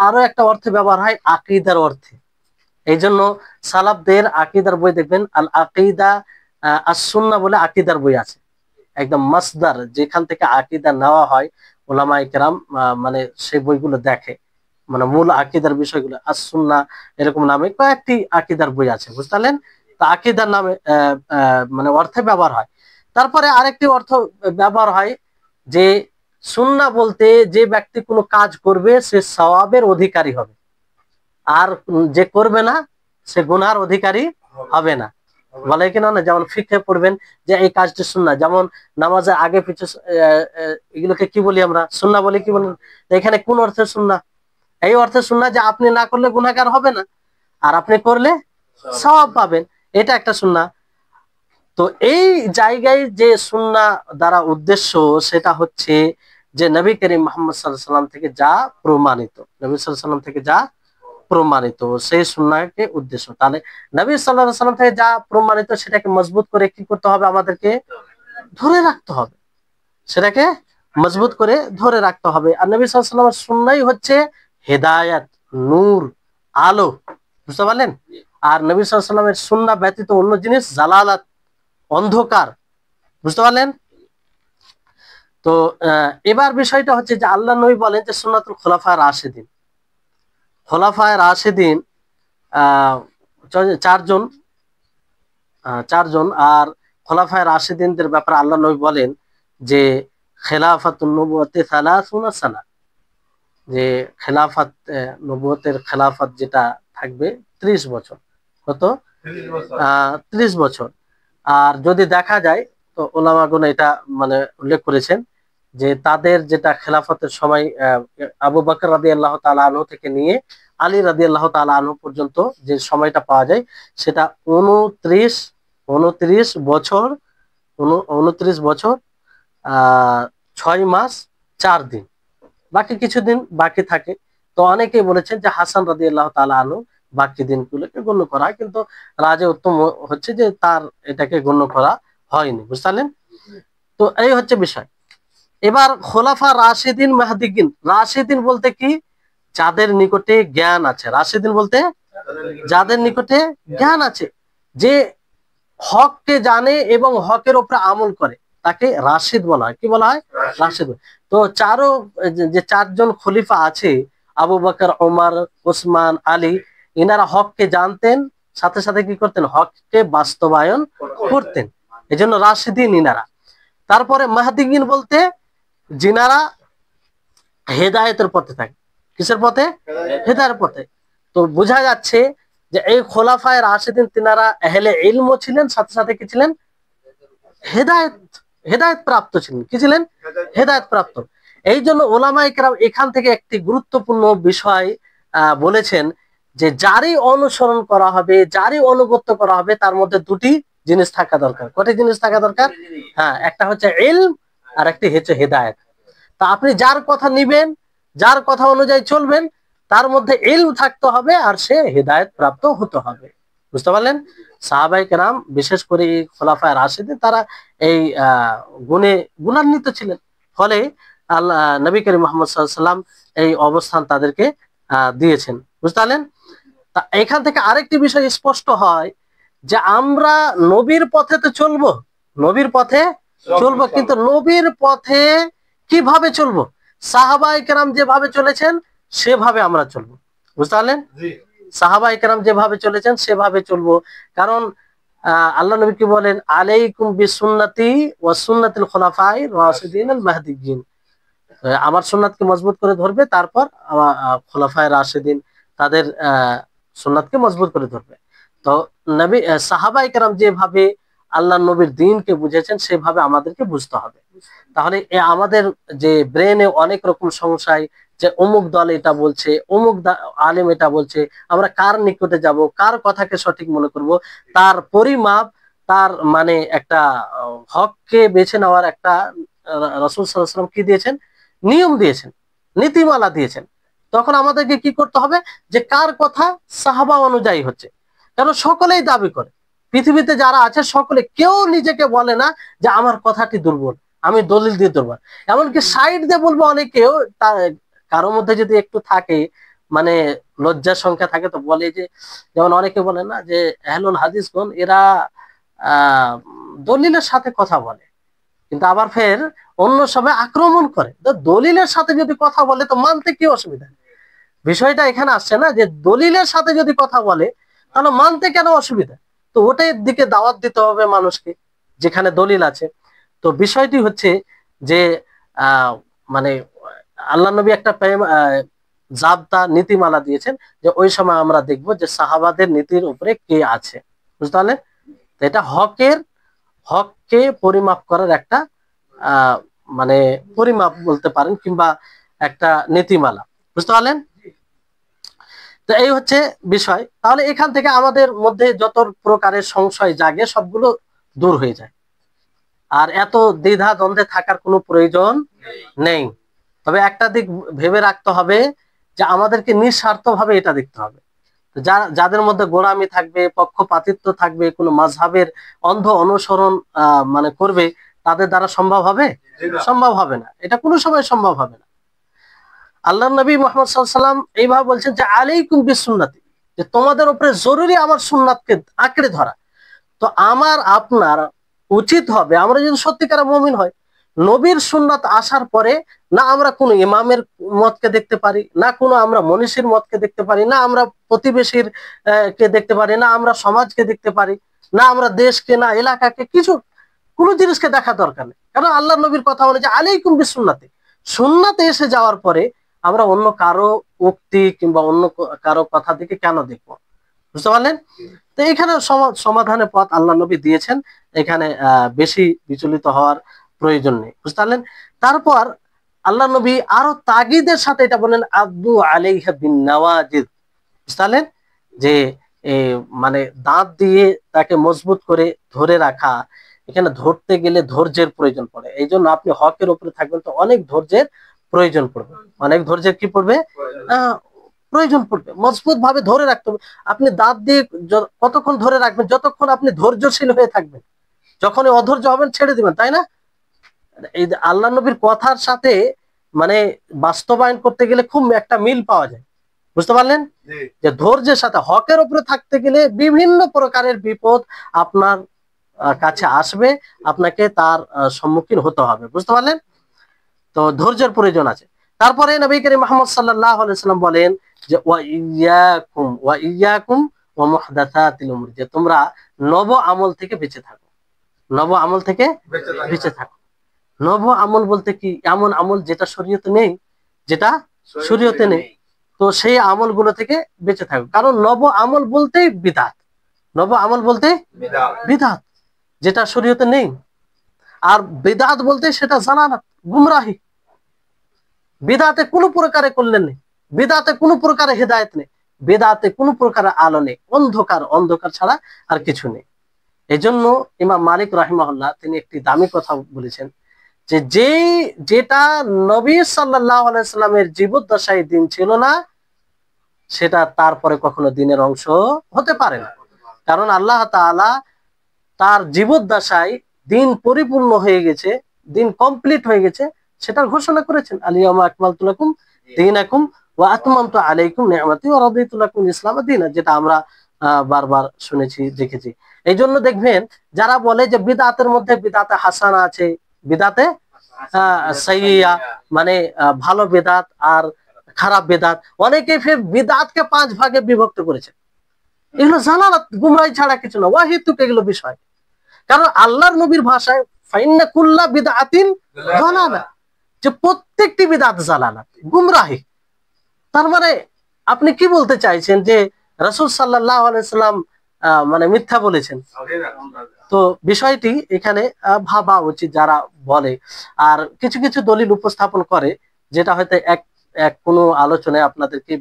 আরো একটা অর্থে ব্যবহার হয় আকীদার অর্থে। এই জন্য সালাফদের আকীদার বই দেখবেন, আল আকীদা আস-সুন্নাহ বলে আকীদার বই আছে, একদম মাসদার, যেখান থেকে আকীদা নেওয়া হয়। উলামায়ে কেরাম মানে সেই বইগুলো দেখে, মানে মূল আকীদার বিষয়গুলো, আস-সুন্নাহ এরকম নামে কয়েকটি আকীদার বই আছে, বুঝতে পারলেন? তো আকীদার নামে মানে অর্থে ব্যবহার হয়। তারপরে আরেকটি অর্থ ব্যবহার হয় যে সুন্নাহ বলতে যে ব্যক্তি কোনো কাজ করবে সে সওয়াবের অধিকারী হবে, আর যে করবে না সে গুনার অধিকারী হবে না, বলে কিনা না? যেমন ফিকহে পড়বেন যে এই কাজটি সুন্নাহ, যেমন নামাজের আগে পিছে, এগুলোকে কি বলি আমরা? সুন্নাহ বলি, কি বলি? এখানে কোন অর্থে সুন্নাহ? এই অর্থে সুন্নাহ যে আপনি না করলে গুনাহগার হবে না, আর আপনি করলে সওয়াব পাবেন, এটা একটা সুন্নাহ। তো এই জায়গায় যে সুন্নাহ দ্বারা উদ্দেশ্য, সেটা হচ্ছে যে নবী করিম মুহাম্মদ সাল্লাল্লাহু আলাইহি সাল্লাম থেকে যা প্রমাণিত, নবী সাল্লাল্লাহু আলাইহি সাল্লাম থেকে যা প্রমাণিত, সেই সুন্নাহকে উদ্দেশ্য। তাহলে নবী সাল্লাল্লাহু আলাইহি সাল্লাম থেকে যা প্রমাণিত সেটাকে মজবুত করে কি করতে হবে? আমাদেরকে ধরে রাখতে হবে, সেটাকে মজবুত করে ধরে রাখতে হবে। আর নবী সাল্লাল্লাহু আলাইহি সাল্লামের সুন্নাহই হচ্ছে হেদায়েত, নূর, আলো, বুঝতে পারলেন? আর নবী সাল্লাল্লাহু আলাইহি সাল্লামের সুন্নাহ ব্যতীত অন্য জিনিস জালালাত, অন্ধকার, বুঝতে পারলেন? তো এবার বিষয়টা হচ্ছে যে আল্লাহ নবী বলেন যে সুন্নাতুল খুলাফায়ে রাশিদিন, খোলাফায়ে রাশিদিন চারজন, চারজন। আর খোলাফায়ে রাশিদিনদের ব্যাপারে আল্লাহ নবী বলেন যে খেলাফাতুন নবুওয়াতি 30 সানা, যে খেলাফত, নবুয়তের খেলাফত যেটা থাকবে 30 বছর। কত? 30 বছর। আর যদি দেখা যায়, তো ওলামাগণ এটা মানে উল্লেখ করেছেন যে তাদের যেটা খেলাফতের সময় আবু বকর রাদিয়াল্লাহু তাআলা আনহু থেকে নিয়ে আলী রাদিয়াল্লাহু তাআলা আনহু পর্যন্ত যে সময়টা পাওয়া যায়, সেটা 29 বছর, 29 বছর 6 মাস 4 দিন, বাকি কিছুদিন বাকি থাকে। তো অনেকেই বলেছেন যে হাসান রাদিয়াল্লাহু তাআলা আনহু বাকি দিনগুলোকে গণ্য করা হয়, কিন্তু রাজে উত্তম হচ্ছে যে তার এটাকে গণ্য করা হয়নি। বুঝতে পারলেন? তো এই হচ্ছে বিষয়। এবার খোলাফা রাশিদিন মাহদিগিন, রাশিদিন বলতে কি? যাদের নিকটে জ্ঞান আছে। রাশিদিন বলতে যাদের নিকটে জ্ঞান আছে, যে হককে জানে এবং হকের উপরে আমল করে, তাকে রাশিদ বলা হয়। কি বলা হয়? রাশিদ। তো যে চারজন খলিফা আছে, আবু বকর, ওমর, ওসমান, আলী, ইনারা হককে জানতেন, সাথে সাথে কি করতেন? হককে বাস্তবায়ন করতেন। এই জন্য রাশিদিন ইনারা। তারপরে মাহদিগিন বলতে যিনারা হেদায়েতের পথে থাকে। কিসের পথে? হেদায়েতের পথে। তো বোঝা যাচ্ছে যে এই খোলাফায়ে রাশিদিন তিনারা আহলে ইলমও ছিলেন, সাথে সাথে কি ছিলেন? হেদায়েত হেদায়েত প্রাপ্ত ছিলেন। কি ছিলেন? হেদায়েত প্রাপ্ত। এই জন্য ওলামায়ে কেরাম এখান থেকে একটি গুরুত্বপূর্ণ বিষয় বলেছেন যে যারই অনুসরণ করা হবে, যারই অনুগত্য করা হবে, তার মধ্যে দুটি জিনিস থাকা দরকার। কয়টি জিনিস থাকা দরকার? হ্যাঁ, একটা হচ্ছে ইলম আর একটি হচ্ছে হেদায়েত। তা আপনি যার কথা নিবেন, যার কথা অনুযায়ী চলবেন, তার মধ্যে ইলম থাকতে হবে আর সে হেদায়েত প্রাপ্ত হতে হবে। বুঝতে পারলেন? সাহাবায়ে কেরাম, বিশেষ করে খোলাফায়ে রাশিদিন, তারা এই গুণে গুণান্বিত ছিলেন। ফলে আল্লাহ নবী করিম মুহাম্মদ সাল্লাল্লাহু আলাইহি ওয়াসাল্লাম এই অবস্থান তাদেরকে দিয়েছেন। বুঝতে পারলেন? তা এখান থেকে আরেকটি বিষয় স্পষ্ট হয় যে আমরা নবীর পথে তো চলবো, নবীর পথে চলবো, কিন্তু নবীর পথে কিভাবে চলবো? সাহাবায়ে কেরাম যেভাবে চলেছেন সেভাবে আমরা চলবো। বুঝতে পারলেন? সাহাবায়ে কেরাম যেভাবে চলেছেন সেভাবে চলবো। কারণ আল্লাহ নবী কি বলেন? আলাইকুম বিসুন্নতি ওয়া সুন্নাতিল খুলাফায়ে রাশিদিন আল মাহদিয়্যিন। আমার সুন্নাতকে মজবুত করে ধরবে, তারপর খোলাফায়ে রাশিদিন তাদের সুন্নাতকে মজবুত করে ধরবে। তো নবী সাহাবায়ে কেরাম যেভাবে আল্লাহ নবীর দ্বীনকে বুঝেছেন সেভাবে আমাদেরকে বুঝতে হবে। তাহলে আমাদের যে ব্রেনে অনেক রকম সংশয়, যে অমুক দল এটা বলছে, অমুক আলেম এটা বলছে, আমরা কার নিকটে যাব, কার কথাকে সঠিক মনে করব, তার পরিমাপ, তার মানে একটা হককে বেছে নেওয়ার একটা রাসূল সাল্লাল্লাহু আলাইহি ওয়াসাল্লাম কি দিয়েছেন? নিয়ম দিয়েছেন, নীতিমালা দিয়েছেন। তখন আমাদেরকে কি করতে হবে? যে কার কথা সাহাবা অনুযায়ী হচ্ছে। কারণ সকলেই দাবি করে, পৃথিবীতে যারা আছে সকলে, কেউ নিজেকে বলে না যে আমার কথাটি দুর্বল, আমি দলিল দিয়ে দুর্বল। এমনকি সাইড দিয়ে বলবো অনেকেও, কারোর মধ্যে যদি একটু থাকে, মানে লজ্জার সংখ্যা থাকে, তো বলে যে, যেমন অনেকে বলে না যে আহলুল হাদিসগণ এরা দলিলের সাথে কথা বলে, কিন্তু আবার ফের অন্য সময় আক্রমণ করে। তো দলিলের সাথে যদি কথা বলে তো মানতে কি অসুবিধা? বিষয়টা এখানে আসছে না, যে দলিলের সাথে যদি কথা বলে তাহলে মানতে কেন অসুবিধা? তো ওটার দিকে দাওয়াত দিতে হবে মানুষকে, যেখানে দলিল আছে। তো বিষয়টি হচ্ছে যে মানে আল্লাহ নবী একটা জাবতা, নীতিমালা দিয়েছেন, যে ওই সময় আমরা দেখব যে সাহাবাদের নীতির উপরে কে আছে। বুঝতে পারলেন? এটা হককে পরিমাপ করার একটা মানে পরিমাপ বলতে পারেন, কিংবা একটা নীতিমালা। বুঝতে পারলেন? তো এই হচ্ছে বিষয়। তাহলে এখান থেকে আমাদের মধ্যে যত প্রকারের সংশয় জাগে সবগুলো দূর হয়ে যায়, আর এত দ্বিধা দ্বন্দ্বে থাকার কোনো প্রয়োজন নেই। তবে একটা দিক ভেবে রাখতে হবে, যে আমাদেরকে নিঃস্বার্থভাবে এটা দেখতে হবে। যাদের মধ্যে গোড়ামি থাকবে, পক্ষপাতিত্ব থাকবে, কোনো মাযহাবের অন্ধ অনুসরণ মানে করবে, তাদের দ্বারা সম্ভব হবে? সম্ভব হবে না, এটা কোনো সময় সম্ভব হবে না। আল্লাহ নবী মুহাম্মদ সাল্লাল্লাহু আলাইহি ওয়াসাল্লাম এইভাবে বলছেন যে আলাইকুম বিসুন্নতি, যে তোমাদের উপরে জরুরি আমার সুন্নাতকে আঁকড়ে ধরা। তো আমার আপনার উচিত হবে, আমরা যদি সত্যিকার মুমিন হয়, নবীর সুন্নাত আসার পরে না আমরা কোনো ইমামের মতকে দেখতে পারি, না কোনো আমরা মনীষীর মতকে দেখতে পারি, না আমরা প্রতিবেশীর কে দেখতে পারি, না আমরা সমাজকে দেখতে পারি, না আমরা দেশকে, না এলাকাকে, কিছু কোনো জিনিসকে দেখা দরকার নেই। কারণ আল্লাহ নবীর কথা অনুযায়ী আলাইকুম বিসুন্নতি, সুন্নাতে এসে যাওয়ার পরে আমরা অন্য কারো উক্তি কিংবা অন্য কারো কথা দিকে কেন দেখবো? বুঝতে পারলেন? তো এখানে সমাধানের পথ আল্লাহ নবী দিয়েছেন, এখানে বেশি বিচলিত হওয়ার প্রয়োজন নেই। বুঝতে পারলেন? তারপর আল্লাহ নবী আরো তাগিদের সাথে এটা বলেন, আব্দু আলাইহা বিন নাওয়াজিদ। বুঝতে পারলেন? যে মানে দাঁত দিয়ে তাকে মজবুত করে ধরে রাখা। এখানে ধরতে গেলে ধৈর্যের প্রয়োজন পড়ে, এই জন্য আপনি হকের উপরে থাকবেন তো অনেক ধৈর্যের প্রয়োজন পড়বে। অনেক ধৈর্যের কি পড়বে? প্রয়োজন পড়বে, মজবুত ভাবে ধরে রাখতে হবে। আপনি দাঁত দিয়ে কতক্ষণ ধরে রাখবেন? যতক্ষণ আপনি ধৈর্যশীল হয়ে থাকবেন। যখনই অধৈর্য হবেন ছেড়ে দিবেন, তাই না? এই আল্লাহ নবীর কথার সাথে মানে বাস্তবায়ন করতে গেলে খুব একটা মিল পাওয়া যায়, বুঝতে পারলেন? যে ধৈর্যের সাথে হকের উপরে থাকতে গেলে বিভিন্ন প্রকারের বিপদ আপনার কাছে আসবে, আপনাকে তার সম্মুখীন হতে হবে, বুঝতে পারলেন? তো ধৈর্যের প্রয়োজন আছে। তারপরে নবী করিম মুহাম্মদ সাল্লাল্লাহু আলাইহি সাল্লাম বলেন যে ওয়া ইয়াকুম ওয়া মুহদাসাতিল উমুর, যে তোমরা নব আমল থেকে বেঁচে থাকো। নব আমল থেকে বেঁচে থাকো। নব আমল বলতে কি? এমন আমল যেটা শরীয়তে নেই, যেটা শরীয়তে নেই, তো সেই আমলগুলো থেকে বেঁচে থাকো। কারণ নব আমল বলতেই বিদআত, নব আমল বলতে বিদআত, যেটা শরীয়তে নেই। আর বিদআত বলতে সেটা জালালাত, গুমরাহি। বিদআতে কোনো প্রকারে কল্যাণ নেই, বিদআতে কোনো প্রকারে হেদায়েত নেই, বিদআতে কোনো প্রকারের আলো নেই, অন্ধকার, অন্ধকার ছাড়া আর কিছু নেই। এই জন্য ইমাম মালিক রাহিমাহুল্লাহ তিনি একটি দামি কথা বলেছেন যে যেটা নবী সাল্লাল্লাহু আলাইহি সাল্লামের জীবদ্দশায় দিন ছিল না, সেটা তারপরে কখনো দিনের অংশ হতে পারে না। কারণ আল্লাহ তাআলা তার জীবদ্দশায় দিন পরিপূর্ণ হয়ে গেছে, দিন কমপ্লিট হয়ে গেছে, সেটার ঘোষণা করেছেন, আল-ইয়াওমা আকমালতু লাকুম দীনাকুম ওয়া আতমামতু আলাইকুম নি'মাতি ওয়া রাদিতু লাকুম ইসলাম দীনা, যেটা আমরা বারবার শুনেছি, দেখেছি। এই জন্য দেখবেন যারা বলে যে বিদআতের মধ্যে বিদআতে হাসানা আছে, বিদআতে সাইয়্যিয়া, মানে ভালো বিদআত আর খারাপ বিদআত, অনেকে ফের বিদআতকে 5 ভাগে বিভক্ত করেছে। এগুলো জালালাত, গুমরাহি ছাড়া কিছু না, ওয়াহিতুক এগুলো বিষয়। কারণ আল্লাহর নবীর ভাষায় ফাইন্না কুল্লা বিদআতিন জালালা, যে প্রত্যেকটি বিদআত জালালাত, গুমরাহি। তার মানে আপনি কি বলতে চাইছেন যে রাসূল সাল্লাল্লাহু আলাইহি সাল্লাম মানে মিথ্যা বলেছেন? তো বিষয়টি এখানে ভাবা উচিত যারা বলে। আর কিছু কিছু দলিল উপস্থাপন করে, যেটা হয়তো এক এক কোনো আলোচনায় আপনাদেরকে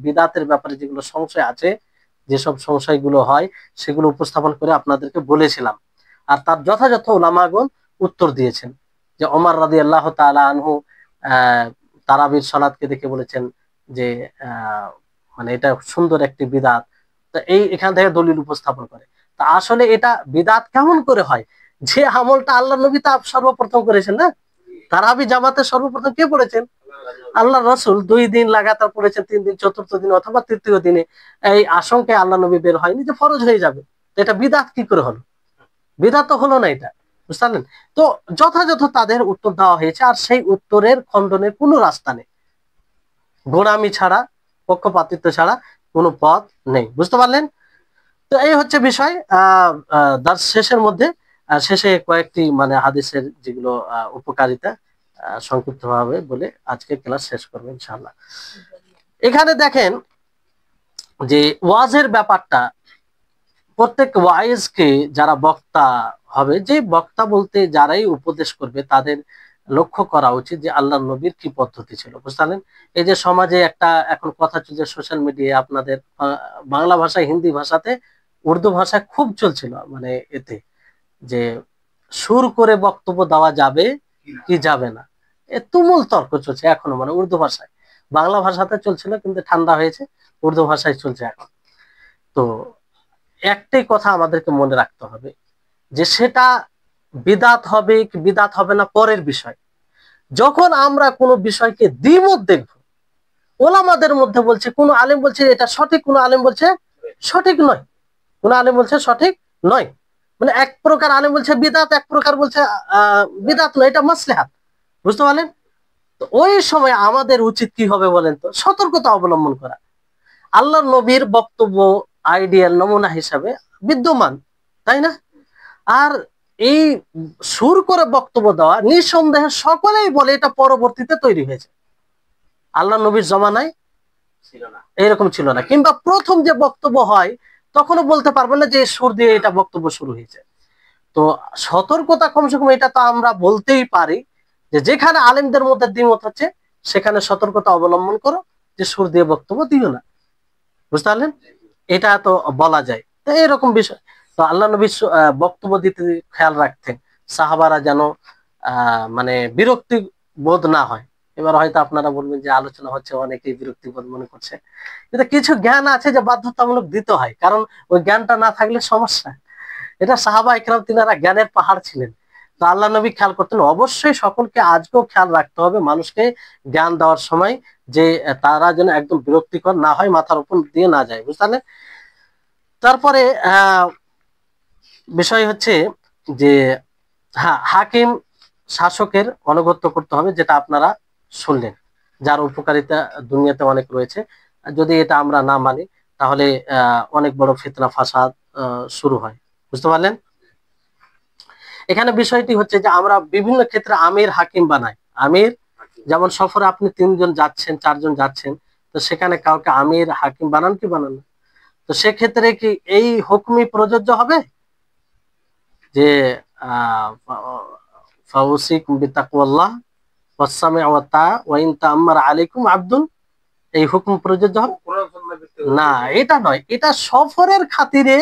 বিদআতের ব্যাপারে যেগুলো সংশয় আছে, যেসব সংশয়গুলো হয় সেগুলো উপস্থাপন করে আপনাদেরকে বলেছিলাম। আর তার যথাযথ উলামাগণ উত্তর দিয়েছেন। যে ওমর রাদিয়াল্লাহু তাআলা আনহু তারাবির সালাতকে দেখে বলেছেন যে মানে এটা সুন্দর একটি বিদআত। তো এখান থেকে দলিল উপস্থাপন করে। তা আসলে এটা বিদআত কেমন করে হয়? যে আমলটা আল্লাহ নবী তা সর্বপ্রথম করেছেন না। তারাবি জামাতে সর্বপ্রথম কে পড়েছেন? আল্লাহ রাসূল 2 দিন লাগাতার পড়েছেন, 3 দিন, চতুর্থ দিন অথবা তৃতীয় দিনে এই আশঙ্কায় আল্লাহ নবী বের হয়নি যে ফরজ হয়ে যাবে। এটা বিদআত কি করে হলো? বিদআত তো হলো না এটা, বুঝলেন? তো যথাযথ তাদের উত্তর দেওয়া হয়েছে, আর সেই উত্তরের খণ্ডনের কোনো রাস্তা নেই। গোড়ামি ছাড়া, পক্ষপাতিত্ব ছাড়া কোনো পথ নেই, বুঝতে পারলেন? তো এই হচ্ছে বিষয়। দার্স শেষের মধ্যে শেষে কয়েকটি মানে হাদিসের যেগুলো উপকারিতা সংক্ষিপ্ত ভাবে বলে আজকে ক্লাস শেষ করবো ইনশাআল্লাহ। এখানে দেখেন যে ওয়াজের ব্যাপারটা, প্রত্যেক ওয়াইজকে যারা বক্তা হবে, যে বক্তা বলতে যারাই উপদেশ করবে তাদের লক্ষ্য করা উচিত যে আল্লাহ নবীর কি পদ্ধতি ছিল, বুঝলেন? এই যে সমাজে একটা এখন কথা চলছে সোশ্যাল মিডিয়ায়, আপনাদের বাংলা ভাষায়, হিন্দি ভাষাতে, উর্দু ভাষায় খুব চলছিল, মানে এতে যে সুর করে বক্তব্য দেওয়া যাবে কি যাবে না, তুমুল তর্ক চলছে এখনো, মানে উর্দু ভাষায়। বাংলা ভাষাতে চলছিল কিন্তু ঠান্ডা হয়েছে, উর্দু ভাষায় চলছে এখন। তো একটাই কথা আমাদেরকে মনে রাখতে হবে যে সেটা বিদআত হবে কি বিদআত হবে না পরের বিষয়। যখন আমরা কোনো বিষয়কে দ্বিমত দেখব, ওলামাদের মধ্যে বলছে, কোন আলেম বলছে এটা সঠিক, কোন আলেম বলছে সঠিক নয়, কোন আলেম বলছে সঠিক নয়, মানে এক প্রকার আলেম বলছে বিদআত, এক প্রকার বলছে বিদআত নয়, এটা মাসলিহাত, বুঝতে পারলেন? তো ওই সময় আমাদের উচিত কি হবে বলেন তো? সতর্কতা অবলম্বন করা। আল্লাহর নবীর বক্তব্য আইডিয়াল নমুনা হিসাবে বিদ্যমান, তাই না? আর এই সুর করে বক্তব্য দেওয়া নিঃসন্দেহে সকলেই বলে এটা পরবর্তীতে তৈরি হয়েছে, আল্লাহ নবীর জমানায় এরকম ছিল না। কিংবা প্রথম যে বক্তব্য হয় তখনও বলতে পারবেন না যে সুর দিয়ে এটা বক্তব্য শুরু হয়েছে। তো সতর্কতা কমসে কম এটা তো আমরা বলতেই পারি যে যেখানে আলেমদের মধ্যে দ্বিমত হচ্ছে সেখানে সতর্কতা অবলম্বন করো, যে সুর দিয়ে বক্তব্য দিও না, বুঝতে পারলেন? এটা তো বলা যায়। তো এরকম বিষয়, তো আল্লাহ নবী বক্তব্য দিতে খেয়াল রাখতেন সাহাবারা যেন মানে বিরক্তি বোধ না হয়, এবার হয়তো আপনারা বলবেন যে আলোচনা হচ্ছে, অনেকেই বিরক্তিবোধ মনে করছে, কিন্তু কিছু জ্ঞান আছে যে বাধ্যতামূলক দিতে হয়, কারণ ওই জ্ঞানটা না থাকলে সমস্যা। এটা সাহাবা ইকরাম তিনারা জ্ঞানের পাহাড় ছিলেন। তো আল্লাহ নবী খেয়াল করতেন, অবশ্যই সকলকে আজকেও খেয়াল রাখতে হবে মানুষকে জ্ঞান দেওয়ার সময়, যে তারা যেন একদম বিরক্তিকর না হয়, মাথার উপর দিয়ে না যায়, বুঝতে। তারপরে বিষয় হচ্ছে যে হ্যাঁ, হাকিম শাসকের আনুগত্য করতে হবে, যেটা আপনারা শুনলেন, যার উপকারিতা দুনিয়াতে অনেক রয়েছে। যদি এটা আমরা না মানি তাহলে অনেক বড় ফিতনা ফাসাদ শুরু হয়, বুঝতে পারলেন। এখানে বিষয়টি হচ্ছে যে আমরা বিভিন্ন ক্ষেত্রে আমির হাকিম বানাই। আমির, যেমন সফরে আপনি 3 জন যাচ্ছেন, 4 জন যাচ্ছেন, তো সেখানে কাউকে আমির হাকিম বানান কি বানান না? তো সেক্ষেত্রে কি এই হুকুমই প্রযোজ্য হবে যে ফাউসিকুম বিতাকওয়াল্লাহ ওয়াসসামি ওয়া তা ওয়া ইন তাআম্মারা আলাইকুম আব্দুন, এই হুকুম প্রযোজ্য হবে না? এটা নয়, এটা সফরের খাতিরে,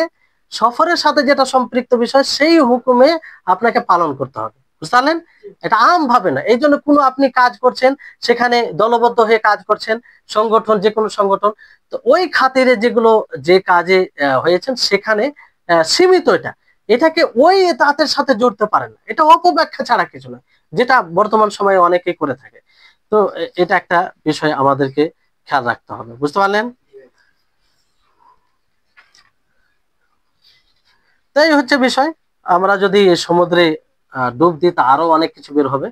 সফরের সাথে যেটা সম্পৃক্ত বিষয়, সেই হুকুমে আপনাকে পালন করতে হবে, বুঝতে পারলেন। এটা আম ভাবে না। এই জন্য কোনো আপনি কাজ করছেন, সেখানে দলবদ্ধ হয়ে কাজ করছেন, সংগঠন, যে কোনো সংগঠন, তো ওই খাতিরে যেগুলো, যে কাজে হয়েছেন সেখানে সীমিত। এটাকে ওই তাদের সাথে জড়তে পারে না, এটা অপব্যাখ্যা ছাড়া কিছু না, যেটা বর্তমান সময়ে অনেকেই করে থাকে। তো এটা একটা বিষয় আমাদেরকে খেয়াল রাখতে হবে, বুঝতে পারলেন। তাই হচ্ছে বিষয়। আমরা যদি সমুদ্রে ডুব দিই তা আরো অনেক কিছু বের হবে।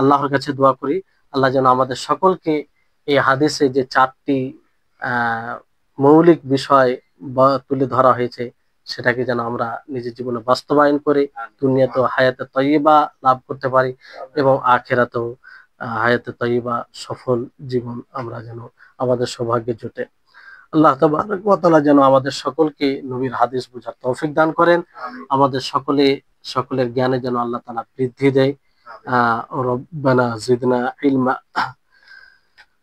আল্লাহর কাছে দোয়া করি, আল্লাহ যেন আমাদের সকলকে এই হাদিসে যে 4টি মৌলিক বিষয় তুলে ধরা হয়েছে, সেটাকে যেন আমরা নিজের জীবনে বাস্তবায়ন করে দুনিয়াতেও হায়াতে তয়্যিবা লাভ করতে পারি, এবং আখিরাতেও হায়াতে তয়্যিবা সফল জীবন আমরা যেন আমাদের সৌভাগ্যে জুটে। আল্লাহ তাবারক ওয়া তাআলা যেন আমাদের সকলকে নবীর হাদিস বোঝার তৌফিক দান করেন, আমাদের সকলের জ্ঞানে যেন আল্লাহ তাআলা বৃদ্ধি দেয়। রব্বানা জিদনা ইলমা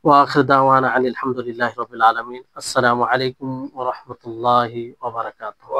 ওয়া আখির দাওয়ানা আনিল হামদুলিল্লাহি রাব্বিল আলামিন। আসসালামু আলাইকুম ওয়া রাহমাতুল্লাহি ওয়া বারাকাতুহু।